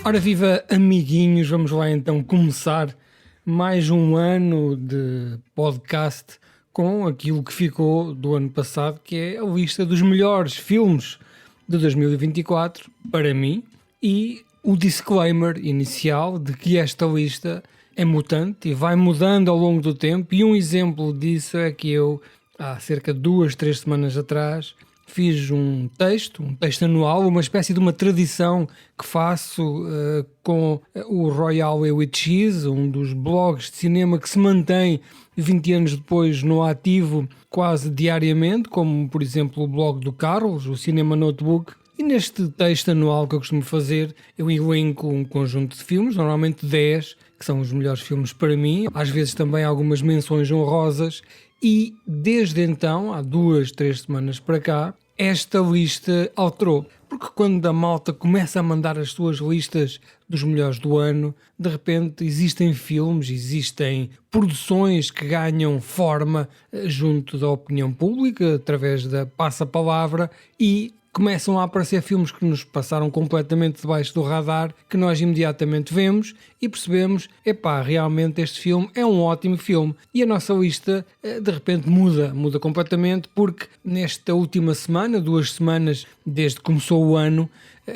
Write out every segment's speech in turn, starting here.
Ora viva amiguinhos, vamos lá então começar mais um ano de podcast com aquilo que ficou do ano passado, que é a lista dos melhores filmes de 2024 para mim, e o disclaimer inicial de que esta lista é mutante e vai mudando ao longo do tempo, e um exemplo disso é que eu, há cerca de 2-3 semanas atrás, fiz um texto anual, uma espécie de uma tradição que faço com o Royal with Cheese, um dos blogs de cinema que se mantém 20 anos depois no ativo quase diariamente, como por exemplo o blog do Carlos, o Cinema Notebook. E neste texto anual que eu costumo fazer, eu elenco um conjunto de filmes, normalmente 10, que são os melhores filmes para mim, às vezes também algumas menções honrosas. E desde então, há 2-3 semanas para cá, esta lista alterou. Porque quando a malta começa a mandar as suas listas dos melhores do ano, de repente existem filmes, existem produções que ganham forma junto da opinião pública, através da passa-palavra, e começam a aparecer filmes que nos passaram completamente debaixo do radar, que nós imediatamente vemos e percebemos, epá, realmente este filme é um ótimo filme. E a nossa lista de repente muda completamente, porque nesta última semana, 2 semanas desde que começou o ano,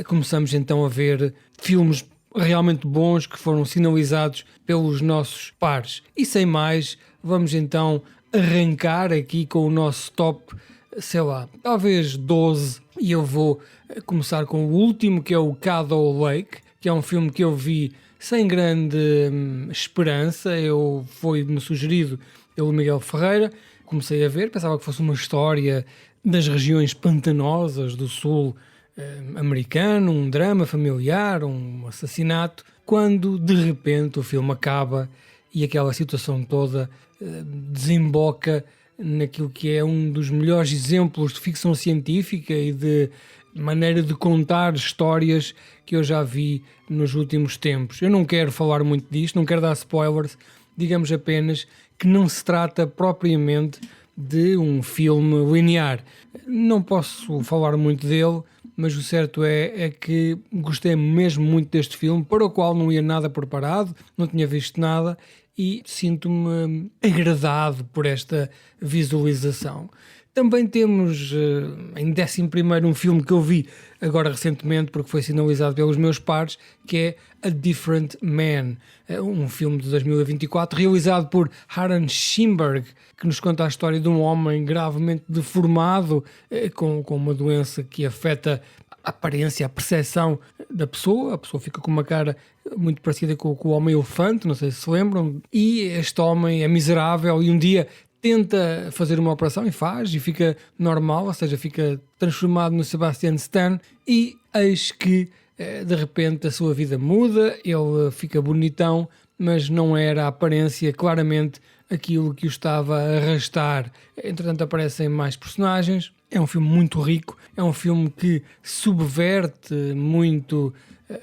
começamos então a ver filmes realmente bons que foram sinalizados pelos nossos pares. E sem mais, vamos então arrancar aqui com o nosso top, sei lá, talvez 12, e eu vou começar com o último, que é o Caddo Lake, que é um filme que eu vi sem grande esperança. Foi-me sugerido pelo Miguel Ferreira, comecei a ver, pensava que fosse uma história das regiões pantanosas do sul americano, um drama familiar, um assassinato, quando de repente o filme acaba e aquela situação toda desemboca naquilo que é um dos melhores exemplos de ficção científica e de maneira de contar histórias que eu já vi nos últimos tempos. Eu não quero falar muito disto, não quero dar spoilers, digamos apenas que não se trata propriamente de um filme linear. Não posso falar muito dele, mas o certo é que gostei mesmo muito deste filme, para o qual não ia nada preparado, não tinha visto nada, e sinto-me agradado por esta visualização. Também temos em 11º um filme que eu vi agora recentemente, porque foi sinalizado pelos meus pares, que é A Different Man, um filme de 2024 realizado por Aaron Schimberg, que nos conta a história de um homem gravemente deformado, com uma doença que afeta a aparência, a percepção da pessoa. A pessoa fica com uma cara muito parecida com o Homem-Elefante, não sei se lembram, e este homem é miserável e um dia tenta fazer uma operação e faz, e fica normal, ou seja, fica transformado no Sebastian Stan, e eis que de repente a sua vida muda, ele fica bonitão, mas não era a aparência claramente aquilo que o estava a arrastar. Entretanto aparecem mais personagens. É um filme muito rico, é um filme que subverte muito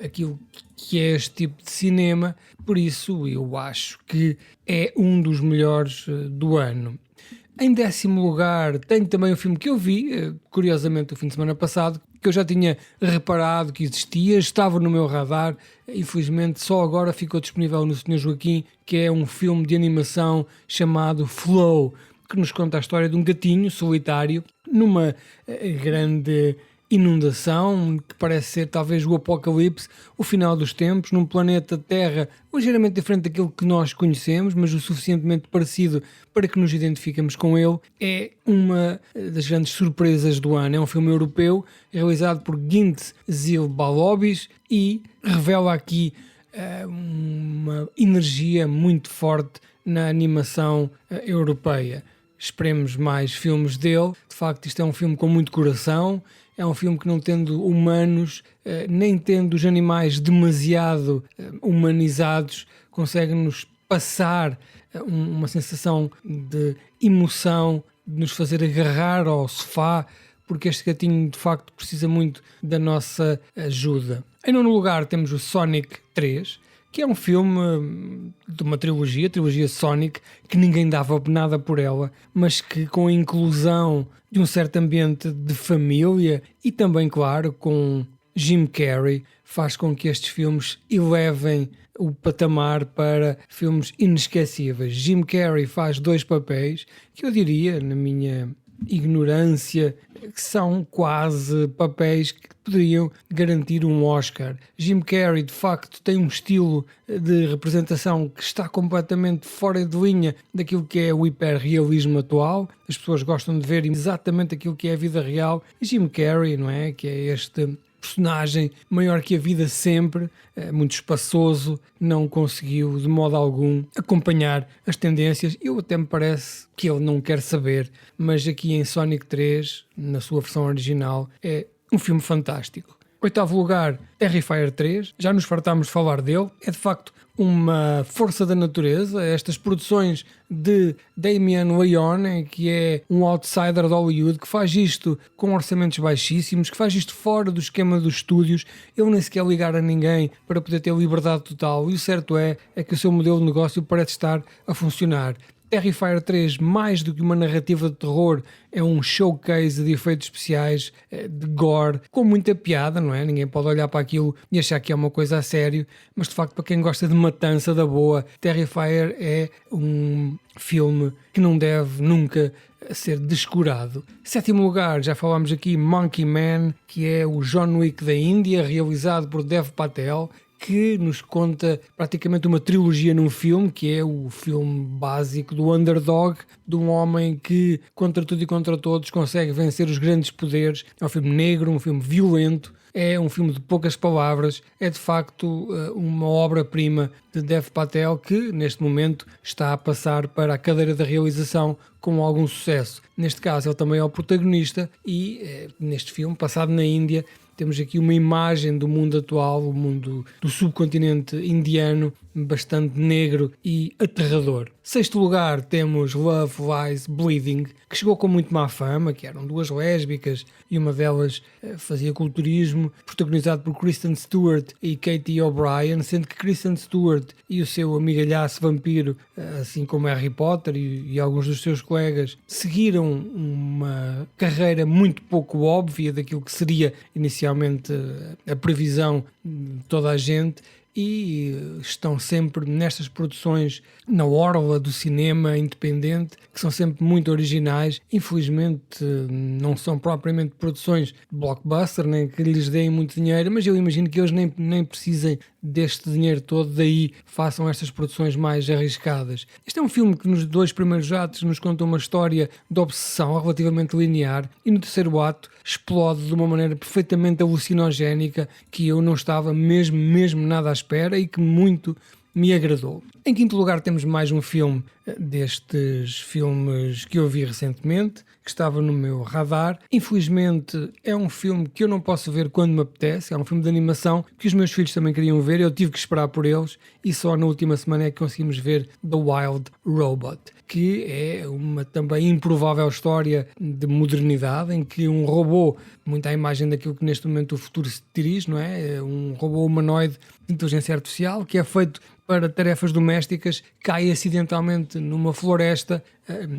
aquilo que é este tipo de cinema, por isso eu acho que é um dos melhores do ano. Em 10º lugar tenho também um filme que eu vi, curiosamente o fim de semana passado, que eu já tinha reparado que existia, estava no meu radar, infelizmente só agora ficou disponível no Sr. Joaquim, que é um filme de animação chamado Flow, que nos conta a história de um gatinho solitário numa grande inundação, que parece ser talvez o apocalipse, o final dos tempos, num planeta Terra ligeiramente diferente daquilo que nós conhecemos, mas o suficientemente parecido para que nos identifiquemos com ele. É uma das grandes surpresas do ano. É um filme europeu realizado por Gint Zil Balobis e revela aqui uma energia muito forte na animação europeia. Esperemos mais filmes dele. De facto, isto é um filme com muito coração. É um filme que, não tendo humanos, nem tendo os animais demasiado humanizados, consegue-nos passar uma sensação de emoção, de nos fazer agarrar ao sofá, porque este gatinho de facto precisa muito da nossa ajuda. Em 9º lugar temos o Sonic 3, que é um filme de uma trilogia Sonic, que ninguém dava nada por ela, mas que, com a inclusão de um certo ambiente de família e também, claro, com Jim Carrey faz com que estes filmes elevem o patamar para filmes inesquecíveis. Jim Carrey faz 2 papéis que eu diria, na minha ignorância, que são quase papéis que poderiam garantir um Oscar. Jim Carrey de facto tem um estilo de representação que está completamente fora de linha daquilo que é o hiperrealismo atual. As pessoas gostam de ver exatamente aquilo que é a vida real. E Jim Carrey, não é? Que é este personagem maior que a vida sempre, muito espaçoso, não conseguiu de modo algum acompanhar as tendências. Eu até me parece que ele não quer saber, mas aqui em Sonic 3, na sua versão original, é um filme fantástico. 8º lugar, Terrifier 3, já nos fartámos de falar dele, é de facto uma força da natureza. Estas produções de Damien Leone, que é um outsider de Hollywood, que faz isto com orçamentos baixíssimos, que faz isto fora do esquema dos estúdios, ele nem sequer ligar a ninguém para poder ter liberdade total, e o certo é que o seu modelo de negócio parece estar a funcionar. Terrifier 3, mais do que uma narrativa de terror, é um showcase de efeitos especiais, de gore, com muita piada, não é? Ninguém pode olhar para aquilo e achar que é uma coisa a sério, mas de facto, para quem gosta de matança da boa, Terrifier é um filme que não deve nunca ser descurado. 7º lugar, já falámos aqui, Monkey Man, que é o John Wick da Índia, realizado por Dev Patel, que nos conta praticamente uma trilogia num filme, que é o filme básico do underdog, de um homem que, contra tudo e contra todos, consegue vencer os grandes poderes. É um filme negro, um filme violento, é um filme de poucas palavras, é de facto uma obra-prima de Dev Patel, que neste momento está a passar para a cadeira da realização com algum sucesso. Neste caso ele também é o protagonista e neste filme, passado na Índia, temos aqui uma imagem do mundo atual, o mundo do subcontinente indiano, bastante negro e aterrador. 6º lugar temos Love Lies Bleeding, que chegou com muito má fama, que eram 2 lésbicas e uma delas fazia culturismo, protagonizado por Kristen Stewart e Katie O'Brien, sendo que Kristen Stewart e o seu amigalhaço vampiro, assim como Harry Potter e alguns dos seus colegas, seguiram uma carreira muito pouco óbvia daquilo que seria inicialmente a previsão de toda a gente, e estão sempre nestas produções na orla do cinema independente, que são sempre muito originais. Infelizmente não são propriamente produções de blockbuster, nem que lhes deem muito dinheiro, mas eu imagino que eles nem precisem deste dinheiro todo, daí façam estas produções mais arriscadas. Este é um filme que nos 2 primeiros atos nos conta uma história de obsessão relativamente linear, e no 3º ato explode de uma maneira perfeitamente alucinogénica, que eu não estava mesmo nada à espera e que muito me agradou. Em 5º lugar temos mais um filme destes filmes que eu vi recentemente, que estava no meu radar. Infelizmente é um filme que eu não posso ver quando me apetece, é um filme de animação que os meus filhos também queriam ver, eu tive que esperar por eles, e só na última semana é que conseguimos ver The Wild Robot, que é uma também improvável história de modernidade, em que um robô, muito à imagem daquilo que neste momento o futuro se dirige, não é? Um robô humanoide de inteligência artificial que é feito para tarefas domésticas, cai acidentalmente numa floresta,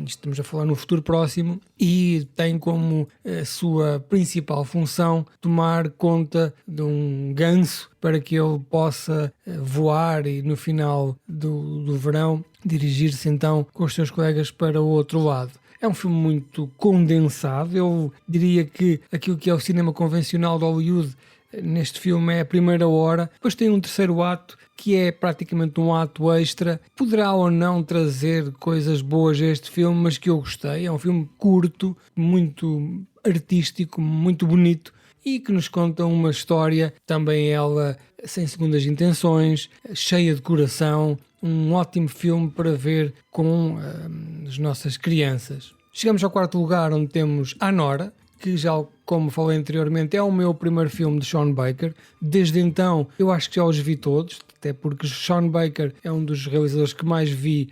estamos a falar no futuro próximo, e tem como sua principal função tomar conta de um ganso para que ele possa voar e no final do verão dirigir-se então com os seus colegas para o outro lado. É um filme muito condensado, eu diria que aquilo que é o cinema convencional de Hollywood neste filme é a primeira hora, depois tem um 3º ato que é praticamente um ato extra. Poderá ou não trazer coisas boas a este filme, mas que eu gostei. É um filme curto, muito artístico, muito bonito, e que nos conta uma história, também ela sem segundas intenções, cheia de coração, um ótimo filme para ver com as nossas crianças. Chegamos ao 4º lugar, onde temos Anora, que já, como falei anteriormente, é o meu primeiro filme de Sean Baker. Desde então eu acho que já os vi todos, até porque Sean Baker é um dos realizadores que mais vi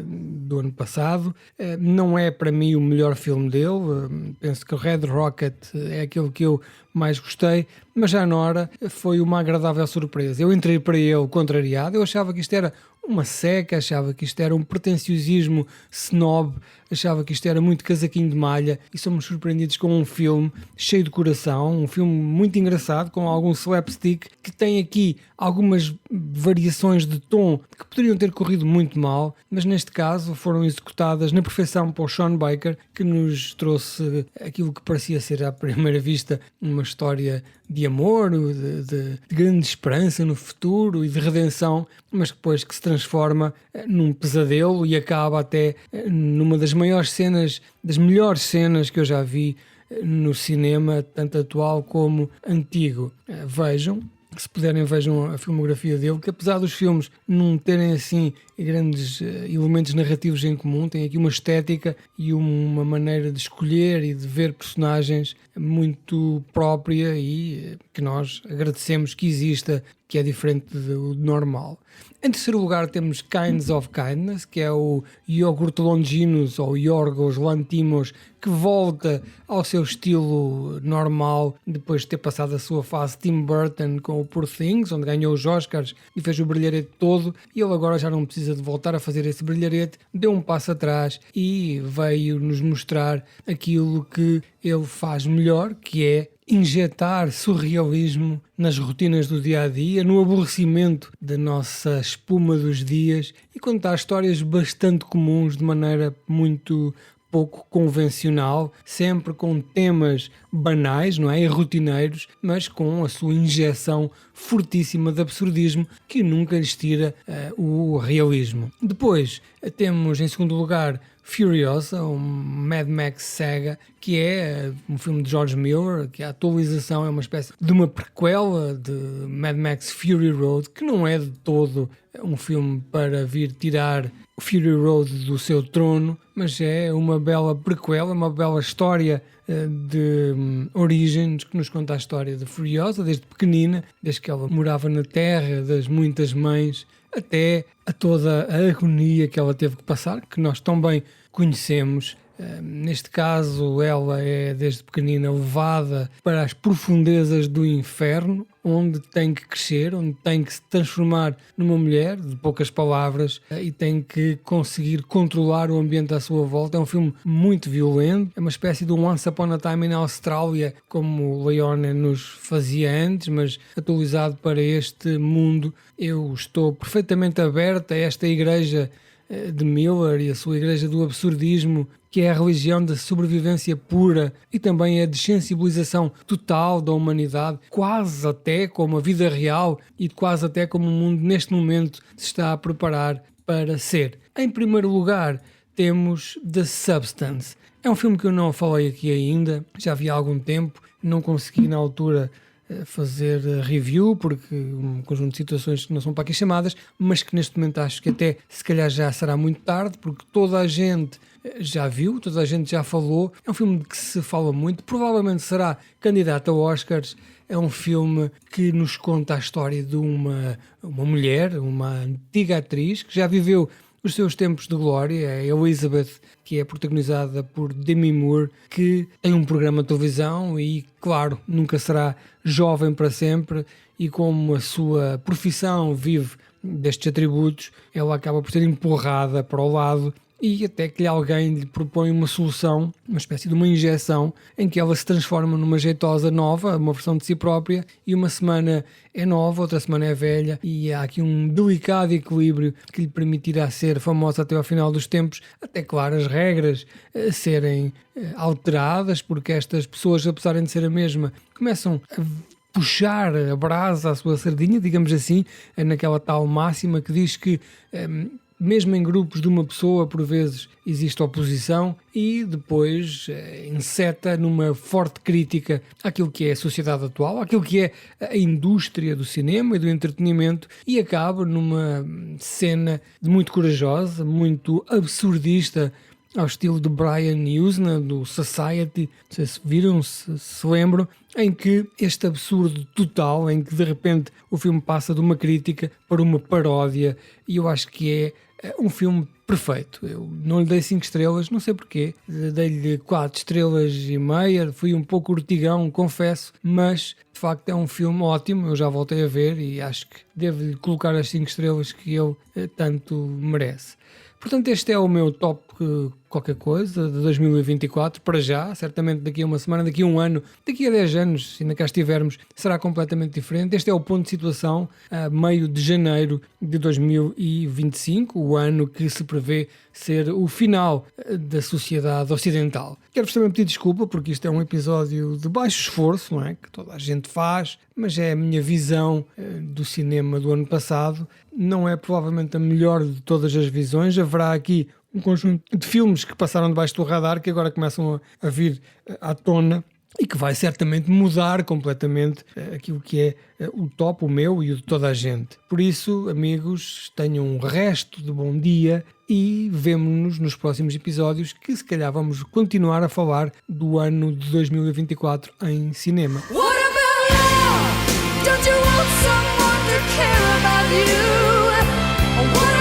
do ano passado. Não é para mim o melhor filme dele, penso que o Red Rocket é aquele que eu mais gostei, mas já Nora foi uma agradável surpresa. Eu entrei para ele contrariado, eu achava que isto era uma seca, achava que isto era um pretenciosismo snob achava que isto era muito casaquinho de malha e somos surpreendidos com um filme cheio de coração, um filme muito engraçado, com algum slapstick, que tem aqui algumas variações de tom que poderiam ter corrido muito mal, mas neste caso foram executadas na perfeição por Sean Baker, que nos trouxe aquilo que parecia ser à primeira vista uma história de amor, de grande esperança no futuro e de redenção, mas depois que se transforma num pesadelo e acaba até numa das maiores cenas, das melhores cenas que eu já vi no cinema, tanto atual como antigo. Vejam, se puderem, vejam a filmografia dele, que apesar dos filmes não terem assim grandes elementos narrativos em comum, tem aqui uma estética e uma maneira de escolher e de ver personagens muito própria e que nós agradecemos que exista, que é diferente do normal. Em terceiro lugar temos Kinds of Kindness, que é o Iogurte Longinus ou Yorgos Lanthimos, que volta ao seu estilo normal depois de ter passado a sua fase Tim Burton com o Poor Things, onde ganhou os Oscars e fez o brilharete todo, e ele agora já não precisa de voltar a fazer esse brilharete, deu um passo atrás e veio nos mostrar aquilo que ele faz melhor, que é injetar surrealismo nas rotinas do dia-a-dia, no aborrecimento da nossa espuma dos dias e contar histórias bastante comuns de maneira muito pouco convencional, sempre com temas banais, não é? E rotineiros, mas com a sua injeção fortíssima de absurdismo que nunca lhes tira o realismo. Depois temos em segundo lugar Furiosa, um Mad Max saga, que é um filme de George Miller, que a atualização é uma espécie de uma prequela de Mad Max Fury Road, que não é de todo um filme para vir tirar Fury Road do seu trono, mas é uma bela prequela, uma bela história de origens que nos conta a história de Furiosa, desde pequenina, desde que ela morava na terra das muitas mães, até a toda a agonia que ela teve que passar, que nós tão bem conhecemos. Neste caso, ela é desde pequenina levada para as profundezas do inferno, onde tem que crescer, onde tem que se transformar numa mulher, de poucas palavras, e tem que conseguir controlar o ambiente à sua volta. É um filme muito violento, é uma espécie de um Once Upon a Time in Australia, como Leone nos fazia antes, mas atualizado para este mundo. Eu estou perfeitamente aberto a esta igreja de Miller e a sua igreja do absurdismo, que é a religião da sobrevivência pura e também a desensibilização total da humanidade, quase até como a vida real e quase até como o mundo neste momento se está a preparar para ser. Em primeiro lugar temos The Substance. É um filme que eu não falei aqui ainda, já vi há algum tempo, não consegui na altura fazer review, porque um conjunto de situações que não são para aqui chamadas, mas que neste momento acho que até se calhar já será muito tarde, porque toda a gente já viu, toda a gente já falou. É um filme de que se fala muito, provavelmente será candidato a Oscars. É um filme que nos conta a história de uma mulher, uma antiga atriz que já viveu os seus tempos de glória, a Elizabeth, que é protagonizada por Demi Moore, que tem um programa de televisão e, claro, nunca será jovem para sempre, e como a sua profissão vive destes atributos, ela acaba por ser empurrada para o lado e até que alguém lhe propõe uma solução, uma espécie de uma injeção, em que ela se transforma numa jeitosa nova, uma versão de si própria, e uma semana é nova, outra semana é velha, e há aqui um delicado equilíbrio que lhe permitirá ser famosa até ao final dos tempos, até, claro, as regras serem alteradas, porque estas pessoas, apesar de ser a mesma, começam a puxar a brasa à sua sardinha, digamos assim, naquela tal máxima que diz que mesmo em grupos de uma pessoa, por vezes existe oposição, e depois enceta numa forte crítica àquilo que é a sociedade atual, àquilo que é a indústria do cinema e do entretenimento, e acaba numa cena muito corajosa, muito absurdista, ao estilo de Brian Usna, do Society, não sei se viram, se lembram, em que este absurdo total, em que de repente o filme passa de uma crítica para uma paródia, e eu acho que é um filme perfeito. Eu não lhe dei 5 estrelas, não sei porquê, dei-lhe 4 estrelas e meia, fui um pouco urtigão, confesso, mas de facto é um filme ótimo, eu já voltei a ver e acho que devo-lhe colocar as 5 estrelas que ele tanto merece. Portanto, este é o meu top qualquer coisa de 2024, para já, certamente daqui a uma semana, daqui a um ano, daqui a 10 anos, se ainda cá estivermos, será completamente diferente. Este é o ponto de situação a meio de janeiro de 2025, o ano que se prevê ser o final da sociedade ocidental. Quero-vos também pedir desculpa, porque isto é um episódio de baixo esforço, não é? Que toda a gente faz, mas é a minha visão do cinema do ano passado. Não é provavelmente a melhor de todas as visões. Haverá aqui um conjunto de filmes que passaram debaixo do radar, que agora começam a vir à tona e que vai certamente mudar completamente aquilo que é o top, o meu e o de toda a gente. Por isso, amigos, tenham um resto de bom dia e vemo-nos nos próximos episódios, que se calhar vamos continuar a falar do ano de 2024 em cinema. What about love? Don't you want someone to care about you? What